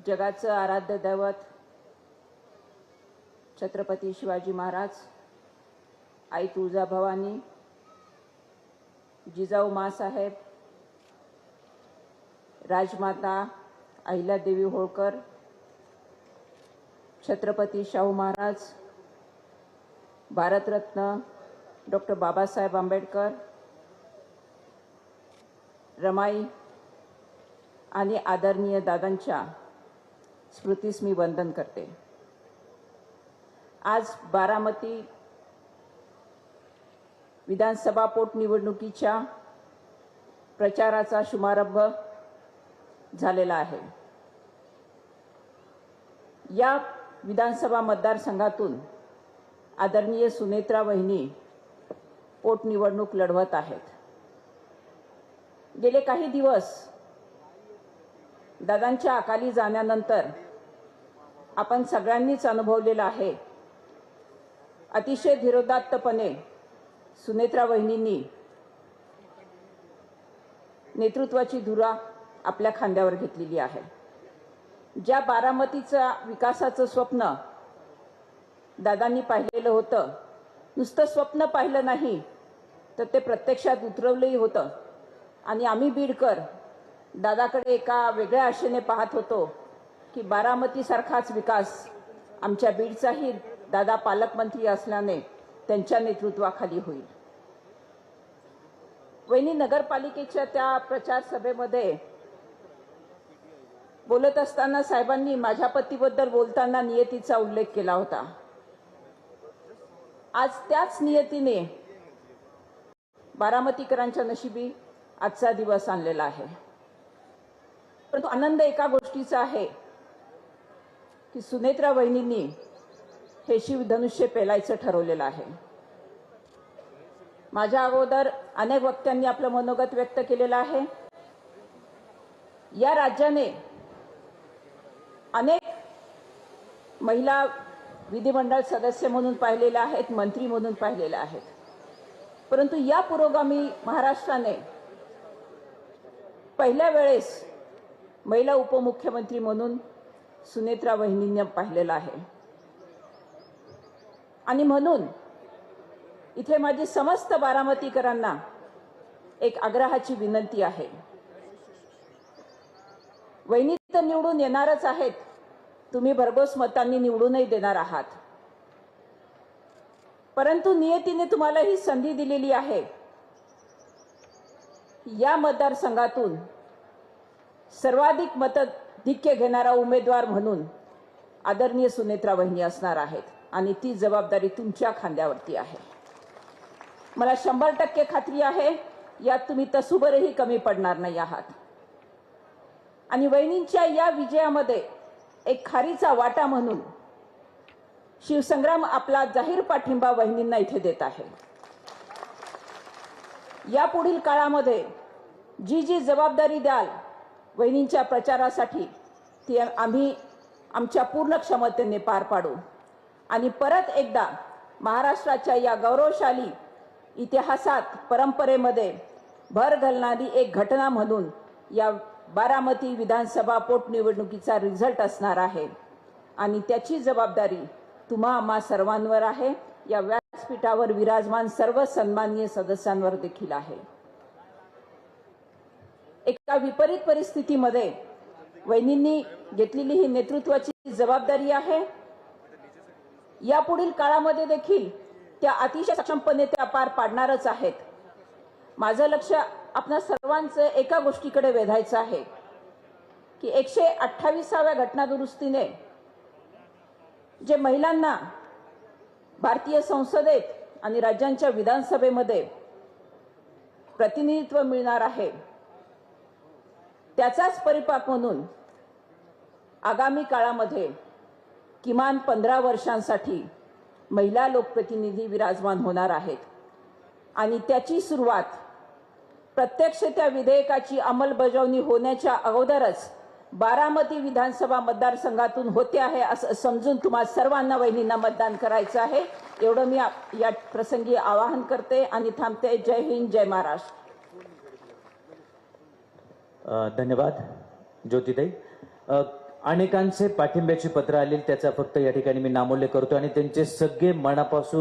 जगाचं आराध्य दैवत छत्रपती शिवाजी महाराज, आई तुळजाभवानी, जिजाऊ माँसाहेब, राजमाता अहिल्यादेवी होळकर, छत्रपती शाहू महाराज, भारतरत्न डॉक्टर बाबासाहेब आंबेडकर, रमाई आणि आदरणीय दादांच्या स्मृतीस मी वंदन करते। आज बारामती विधानसभा पोटनिवडणुकीच्या प्रचाराचा शुभारंभ झालेला आहे। या विधानसभा मतदारसंघातून आदरणीय सुनेत्रा वहिनी पोटनिवडणूक लढवत आहेत। गेले काही दिवस दादांच्या अकाली जाण्यानंतर आपण सगळ्यांनीच अनुभवलेला आहे, अतिशय धीरोदात्तपणे सुनेत्रा वहिनींनी नेतृत्वाची धुरा आपल्या खांद्यावर घेतलेली आहे। ज्या बारामतीचा विकासाचं स्वप्न दादांनी पाहिलेलं होतं, नुसतं स्वप्न पाहिलं नाही तर ते प्रत्यक्षात उतरवलंही होतं। आणि आम्ही बीडकर दादाकडे एका वेगळ्या आशेने पाहत होतो की बारामतीसारखाच विकास आमच्या बीडचाही दादा पालकमंत्री असल्याने त्यांच्या नेतृत्वाखाली होईल। वहिनी नगरपालिकेच्या त्या प्रचार सभेमध्ये बोलत असताना साहेबांनी माझ्या पतीबद्दल बोलताना नियतीचा उल्लेख केला होता। आज त्याच नियतीने बारामतीकरांच्या नशिबी आजचा दिवस आणलेला आहे। परंतु आनंद एका गोष्टीचा आहे की सुनेत्रा वहिनींनी हे शिवधनुष्य पेलायचं ठरवलेलं आहे। माझ्या अगोदर अनेक वक्त्यांनी आपलं मनोगत व्यक्त केलेलं आहे। या राज्याने अनेक महिला विधिमंडळ सदस्य म्हणून पाहिलेल्या आहेत, मंत्री म्हणून पाहिलेल्या आहेत, परंतु या पुरोगामी महाराष्ट्राने पहिल्या वेळेस महिला उपमुख्यमंत्री म्हणून सुनेत्रा वहिनींनी पाहिलेलं आहे। आणि म्हणून इथे माझी समस्त बारामतीकरांना एक आग्रहाची विनंती आहे। वहिनी तर निवडून येणारच आहेत, तुम्ही भरघोस मतांनी निवडूनही देणार आहात, परंतु नियतीने तुम्हाला ही संधी दिलेली आहे। या मतदारसंघातून सर्वाधिक मताधिक्य घेणारा उमेदवार म्हणून आदरणीय सुनेत्रा वहिनी असणार आहेत आणि ती जबाबदारी तुमच्या खांद्यावरती आहे। मला 100% खात्री आहे, यात तुम्ही तसूभरही कमी पडणार नाही आहात। आणि वहिनींच्या या विजयामध्ये एक खारीचा वाटा म्हणून शिवसंग्राम आपला जाहीर पाठिंबा वहिनींना इथे देत आहे। यापुढील काळामध्ये जी जी जबाबदारी द्याल वहिनींच्या प्रचारासाठी ती आम्ही आमच्या पूर्ण क्षमतेने पार पाडू आणि परत एकदा महाराष्ट्राच्या या गौरवशाली इतिहासात परंपरेमध्ये भर घालणारी एक घटना म्हणून या बारामती विधानसभा पोटनिवडणुकीचा रिझल्ट असणार आहे आणि त्याची जबाबदारी तुम्हा आम्हा सर्वांवर आहे। या व्यासपीठावर विराजमान सर्व सन्माननीय सदस्यांवर देखील आहे। एका विपरीत परिस्थितीमध्ये वहिनींनी घेतलेली ही नेतृत्वाची जबाबदारी आहे। यापुढील काळामध्ये देखील त्या अतिशय सक्षमपणे त्या पार पाडणारच आहेत। माझं लक्ष आपल्या सर्वांचं एका गोष्टीकडे वेधायचं आहे की 128व्या घटना दुरुस्तीने जे महिलांना भारतीय संसदेत आणि राज्यांच्या विधानसभेमध्ये प्रतिनिधित्व मिळणार आहे, त्याचाच परिपाक म्हणून आगामी काळामध्ये किमान 15 वर्षांसाठी महिला लोकप्रतिनिधी विराजमान होणार आहेत आणि त्याची सुरुवात प्रत्यक्ष त्या विधेयकाची अंमलबजावणी होण्याच्या अगोदरच बारामती विधानसभा मतदारसंघातून होते आहे असं समजून तुम्हा सर्वांना वहिनींना मतदान करायचं आहे। एवढं मी या प्रसंगी आवाहन करते आणि थांबते। जय हिंद, जय महाराष्ट्र। धन्यवाद ज्योतिताई। अनेकांचे पाठिंब्याची पत्र आली, त्याचा फक्त या ठिकाणी मी नामोल्लेख करतो आणि त्यांचे सगळे मनापासून